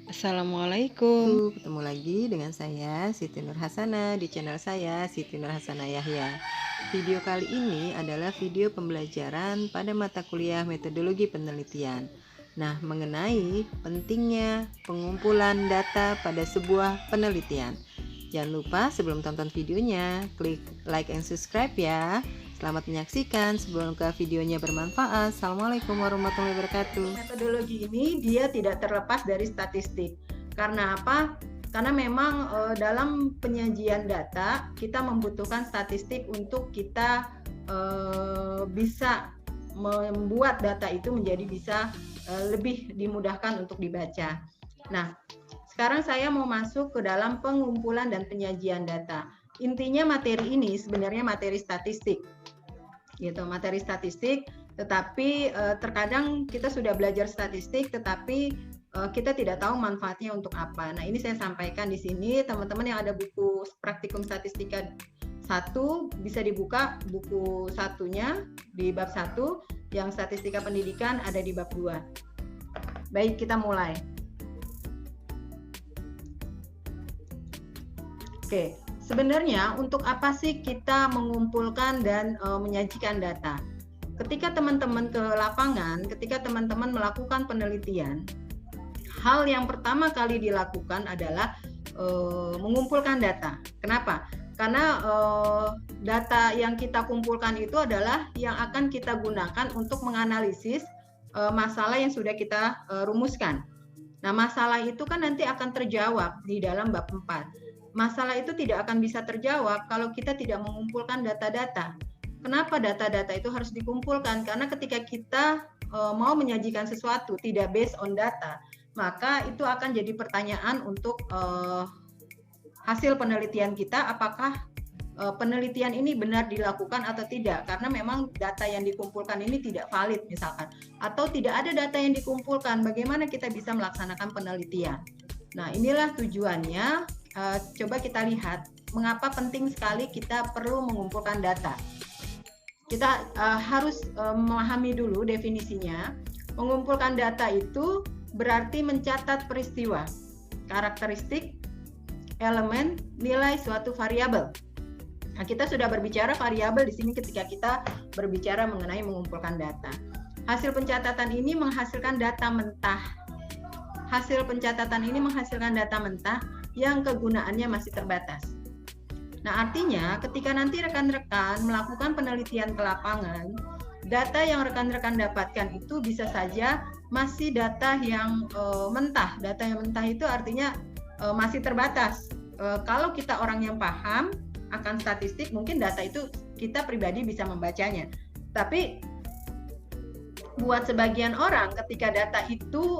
Assalamualaikum. Ketemu lagi dengan saya Siti Nurhasana di channel saya Siti Nurhasana Yahya. Video kali ini adalah video pembelajaran pada mata kuliah metodologi penelitian. Nah, mengenai pentingnya pengumpulan data pada sebuah penelitian. Jangan lupa sebelum tonton videonya, klik like and subscribe ya. Selamat menyaksikan. Sebelum ke videonya bermanfaat. Assalamualaikum warahmatullahi wabarakatuh. Metodologi ini dia tidak terlepas dari statistik. Karena apa? Karena memang dalam penyajian data kita membutuhkan statistik untuk kita bisa membuat data itu menjadi bisa lebih dimudahkan untuk dibaca. Nah, sekarang saya mau masuk ke dalam pengumpulan dan penyajian data. Intinya materi ini sebenarnya materi statistik, gitu, materi statistik. Tetapi terkadang kita sudah belajar statistik, tetapi kita tidak tahu manfaatnya untuk apa. Nah, ini saya sampaikan di sini, teman-teman yang ada buku praktikum statistika 1 bisa dibuka buku satunya di bab 1, yang statistika pendidikan ada di bab 2. Baik, kita mulai. Oke, sebenarnya untuk apa sih kita mengumpulkan dan menyajikan data? Ketika teman-teman ke lapangan, ketika teman-teman melakukan penelitian, hal yang pertama kali dilakukan adalah mengumpulkan data. Kenapa? Karena data yang kita kumpulkan itu adalah yang akan kita gunakan untuk menganalisis masalah yang sudah kita rumuskan. Nah, masalah itu kan nanti akan terjawab di dalam bab 4. Masalah itu tidak akan bisa terjawab kalau kita tidak mengumpulkan data-data. Kenapa data-data itu harus dikumpulkan? Karena ketika kita mau menyajikan sesuatu tidak based on data, maka itu akan jadi pertanyaan untuk hasil penelitian kita, apakah penelitian ini benar dilakukan atau tidak, karena memang data yang dikumpulkan ini tidak valid misalkan, atau tidak ada data yang dikumpulkan, bagaimana kita bisa melaksanakan penelitian. Nah, inilah tujuannya. Coba kita lihat mengapa penting sekali kita perlu mengumpulkan data. Kita harus memahami dulu definisinya. Mengumpulkan data itu berarti mencatat peristiwa, karakteristik, elemen, nilai suatu variabel. Nah, kita sudah berbicara variabel di sini ketika kita berbicara mengenai mengumpulkan data. Hasil pencatatan ini menghasilkan data mentah. Hasil pencatatan ini menghasilkan data mentah yang kegunaannya masih terbatas. Nah, artinya ketika nanti rekan-rekan melakukan penelitian ke lapangan, data yang rekan-rekan dapatkan itu bisa saja masih data yang mentah. Data yang mentah itu artinya masih terbatas. Kalau kita orang yang paham akan statistik, mungkin data itu kita pribadi bisa membacanya. Tapi buat sebagian orang, ketika data itu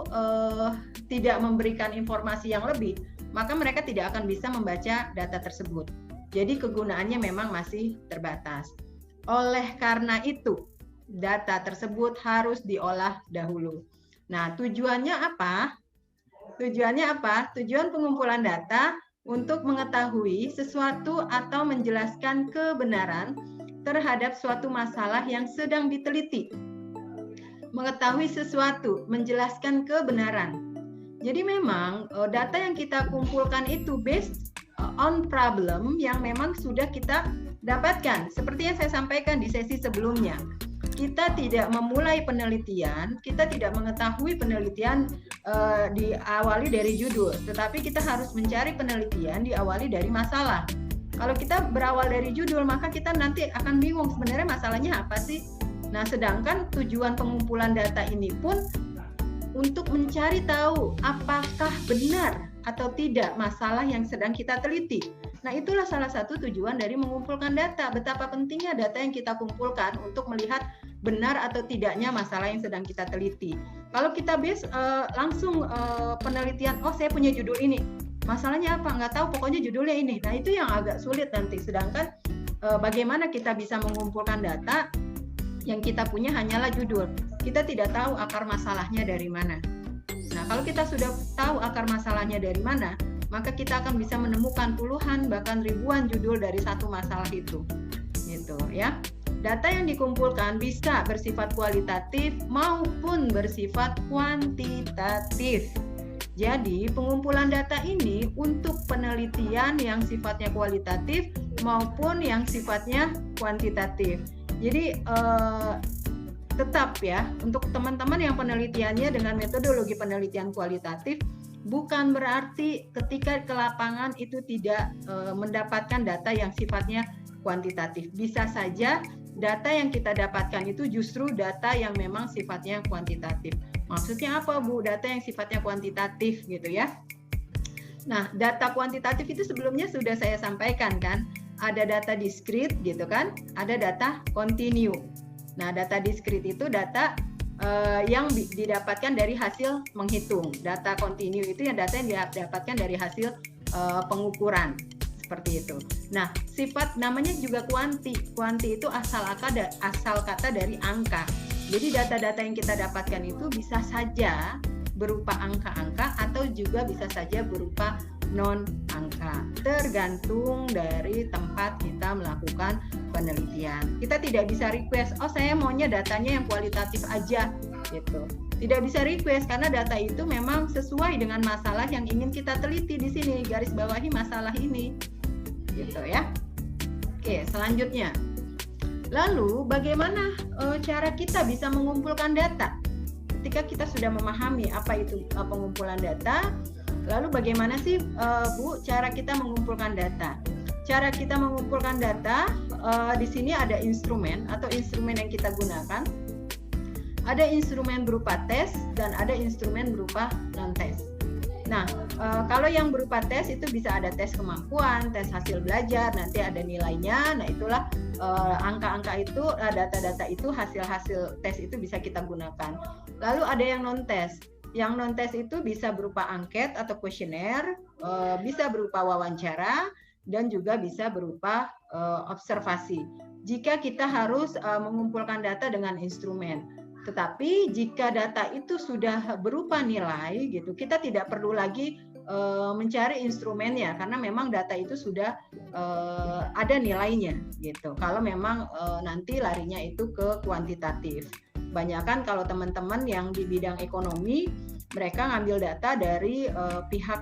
tidak memberikan informasi yang lebih, maka mereka tidak akan bisa membaca data tersebut. Jadi kegunaannya memang masih terbatas. Oleh karena itu, data tersebut harus diolah dahulu. Nah, tujuannya apa? Tujuan pengumpulan data untuk mengetahui sesuatu atau menjelaskan kebenaran terhadap suatu masalah yang sedang diteliti. Mengetahui sesuatu, menjelaskan kebenaran. Jadi memang data yang kita kumpulkan itu based on problem yang memang sudah kita dapatkan. Seperti yang saya sampaikan di sesi sebelumnya, kita tidak memulai penelitian, kita tidak mengetahui penelitian diawali dari judul, tetapi kita harus mencari penelitian diawali dari masalah. Kalau kita berawal dari judul, maka kita nanti akan bingung sebenarnya masalahnya apa sih. Nah, sedangkan tujuan pengumpulan data ini pun untuk mencari tahu apakah benar atau tidak masalah yang sedang kita teliti. Nah, itulah salah satu tujuan dari mengumpulkan data. Betapa pentingnya data yang kita kumpulkan untuk melihat benar atau tidaknya masalah yang sedang kita teliti. Kalau kita langsung penelitian, oh saya punya judul ini, masalahnya apa? Nggak tahu, pokoknya judulnya ini. Nah, itu yang agak sulit nanti. Sedangkan bagaimana kita bisa mengumpulkan data yang kita punya hanyalah judul. Kita tidak tahu akar masalahnya dari mana. Nah, kalau kita sudah tahu akar masalahnya dari mana, maka kita akan bisa menemukan puluhan bahkan ribuan judul dari satu masalah itu. Gitu ya. Data yang dikumpulkan bisa bersifat kualitatif maupun bersifat kuantitatif. Jadi pengumpulan data ini untuk penelitian yang sifatnya kualitatif maupun yang sifatnya kuantitatif. Jadi tetap ya, untuk teman-teman yang penelitiannya dengan metodologi penelitian kualitatif, bukan berarti ketika ke lapangan itu tidak mendapatkan data yang sifatnya kuantitatif. Bisa saja data yang kita dapatkan itu justru data yang memang sifatnya kuantitatif. Maksudnya apa, Bu? Data yang sifatnya kuantitatif gitu ya. Nah, data kuantitatif itu sebelumnya sudah saya sampaikan kan, ada data diskrit gitu kan, ada data kontinu. Nah, data diskrit itu data yang didapatkan dari hasil menghitung. Data kontinu itu yang data yang didapatkan dari hasil pengukuran, seperti itu. Nah, sifat namanya juga kuanti. Kuanti itu asal kata dari angka. Jadi data-data yang kita dapatkan itu bisa saja berupa angka-angka atau juga bisa saja berupa non-angka, tergantung dari tempat kita melakukan penelitian. Kita tidak bisa request, oh saya maunya datanya yang kualitatif aja gitu. Tidak bisa request karena data itu memang sesuai dengan masalah yang ingin kita teliti di sini. Garis bawahi masalah ini, gitu ya. Oke, selanjutnya. Lalu bagaimana cara kita bisa mengumpulkan data? Ketika kita sudah memahami apa itu pengumpulan data, lalu bagaimana sih Bu cara kita mengumpulkan data? Cara kita mengumpulkan data di sini ada instrumen atau instrumen yang kita gunakan. Ada instrumen berupa tes dan ada instrumen berupa non-tes. Nah, kalau yang berupa tes itu bisa ada tes kemampuan, tes hasil belajar, nanti ada nilainya. Nah, itulah angka-angka itu, data-data itu, hasil-hasil tes itu bisa kita gunakan. Lalu ada yang non-tes. Yang non-tes itu bisa berupa angket atau kuesioner, bisa berupa wawancara, dan juga bisa berupa observasi. Jika kita harus mengumpulkan data dengan instrumen. Tetapi jika data itu sudah berupa nilai gitu, kita tidak perlu lagi mencari instrumennya karena memang data itu sudah ada nilainya gitu. Kalau memang nanti larinya itu ke kuantitatif. Banyakan kalau teman-teman yang di bidang ekonomi, mereka ngambil data dari pihak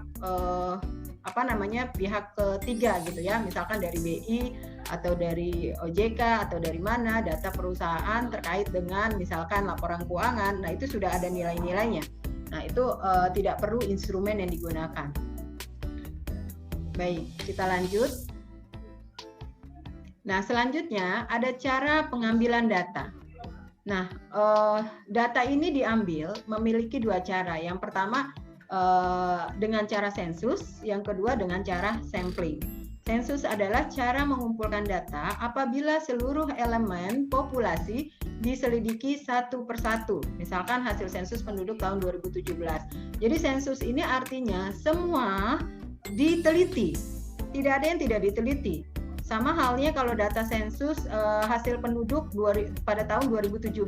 pihak ketiga gitu ya, misalkan dari BI atau dari OJK atau dari mana, data perusahaan terkait dengan misalkan laporan keuangan. Nah, itu sudah ada nilai-nilainya. Nah, itu tidak perlu instrumen yang digunakan. Baik, kita lanjut. Nah, selanjutnya ada cara pengambilan data. Nah, data ini diambil memiliki dua cara. Yang pertama dengan cara sensus, yang kedua dengan cara sampling. Sensus adalah cara mengumpulkan data apabila seluruh elemen populasi diselidiki satu persatu. Misalkan hasil sensus penduduk tahun 2017. Jadi sensus ini artinya semua diteliti. Tidak ada yang tidak diteliti. Sama halnya kalau data sensus hasil penduduk pada tahun 2017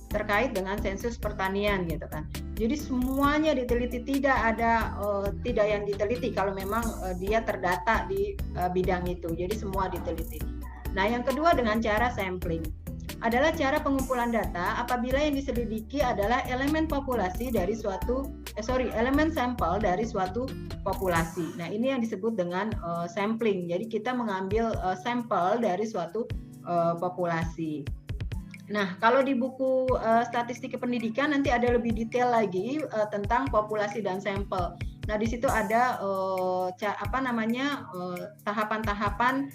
terkait dengan sensus pertanian gitu kan. Jadi semuanya diteliti, tidak ada tidak yang diteliti kalau memang dia terdata di bidang itu. Jadi semua diteliti. Nah, yang kedua dengan cara sampling adalah cara pengumpulan data apabila yang diselidiki adalah elemen populasi dari elemen sampel dari suatu populasi. Nah, ini yang disebut dengan sampling. Jadi kita mengambil sampel dari suatu populasi. Nah, kalau di buku statistik pendidikan nanti ada lebih detail lagi tentang populasi dan sampel. Nah, di situ ada tahapan-tahapan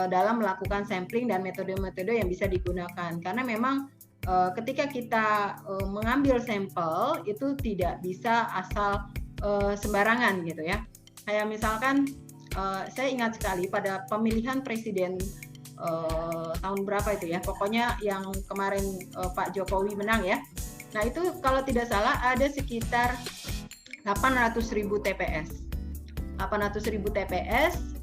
dalam melakukan sampling dan metode-metode yang bisa digunakan. Karena memang ketika kita mengambil sampel itu tidak bisa asal sembarangan gitu ya. Kayak misalkan saya ingat sekali pada pemilihan presiden tahun berapa itu ya, pokoknya yang kemarin Pak Jokowi menang ya. Nah, itu kalau tidak salah ada sekitar 800.000 TPS. 800.000 TPS,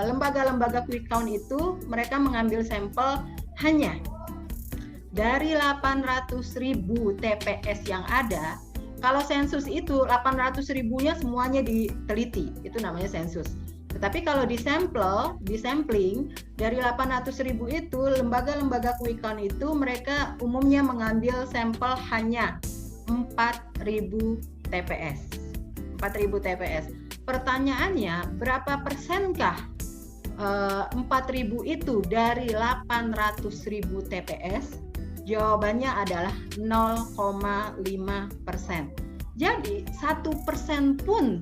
lembaga-lembaga quick count itu mereka mengambil sampel hanya dari 800.000 TPS yang ada. Kalau sensus itu 800.000-nya semuanya diteliti, itu namanya sensus. Tetapi kalau di sampling dari 800.000 itu, lembaga-lembaga quick count itu mereka umumnya mengambil sampel hanya 4 4.000 TPS. 4.000 TPS. Pertanyaannya, berapa persenkah 4.000 itu dari 800.000 TPS? Jawabannya adalah 0,5%. Jadi 1% pun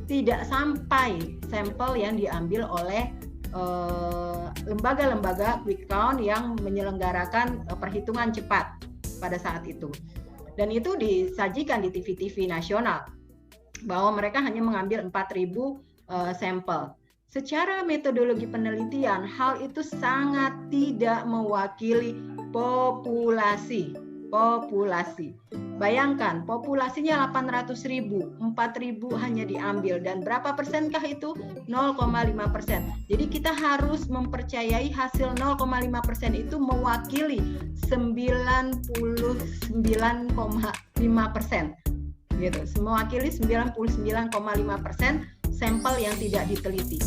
tidak sampai sampel yang diambil oleh lembaga-lembaga quick count yang menyelenggarakan perhitungan cepat pada saat itu. Dan itu disajikan di TV-TV nasional bahwa mereka hanya mengambil 4.000 sampel. Secara metodologi penelitian, hal itu sangat tidak mewakili populasi. Bayangkan, populasinya 800.000, 4.000 hanya diambil, dan berapa persenkah itu? 0,5%. Jadi kita harus mempercayai hasil 0,5% itu mewakili 99,5%. Gitu, mewakili 99,5% sampel yang tidak diteliti.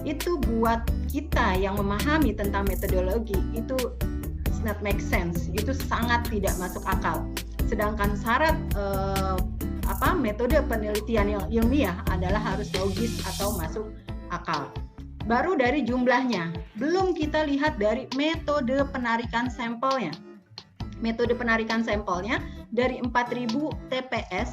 Itu buat kita yang memahami tentang metodologi itu not make sense, itu sangat tidak masuk akal. Sedangkan syarat metode penelitian yang ilmiah adalah harus logis atau masuk akal. Baru dari jumlahnya, belum kita lihat dari metode penarikan sampelnya. Metode penarikan sampelnya dari 4.000 TPS,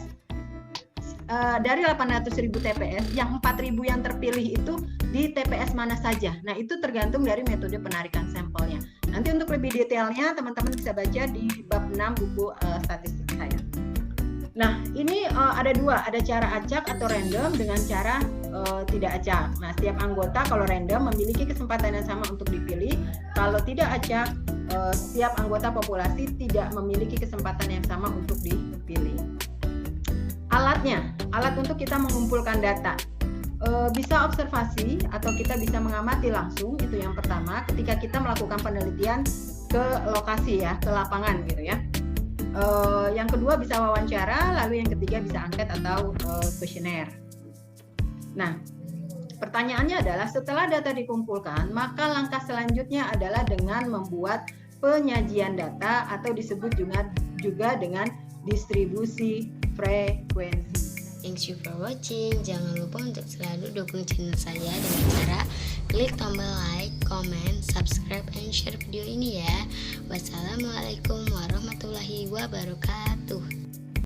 dari 800.000 TPS, yang 4.000 yang terpilih itu di TPS mana saja. Nah, itu tergantung dari metode penarikan sampelnya. Nanti untuk lebih detailnya teman-teman bisa baca di bab 6 buku statistik saya. Nah, ini ada dua, ada cara acak atau random dengan cara tidak acak. Nah, setiap anggota kalau random memiliki kesempatan yang sama untuk dipilih. Kalau tidak acak, setiap anggota populasi tidak memiliki kesempatan yang sama untuk dipilih. Alat untuk kita mengumpulkan data. Bisa observasi atau kita bisa mengamati langsung, itu yang pertama ketika kita melakukan penelitian ke lokasi ya, ke lapangan gitu ya. Yang kedua bisa wawancara, lalu yang ketiga bisa angket atau kuesioner. Nah, pertanyaannya adalah setelah data dikumpulkan, maka langkah selanjutnya adalah dengan membuat penyajian data atau disebut juga dengan distribusi frekuensi. Thanks you for watching. Jangan lupa untuk selalu dukung channel saya dengan cara klik tombol like, comment, subscribe, and share video ini ya. Wassalamualaikum warahmatullahi wabarakatuh.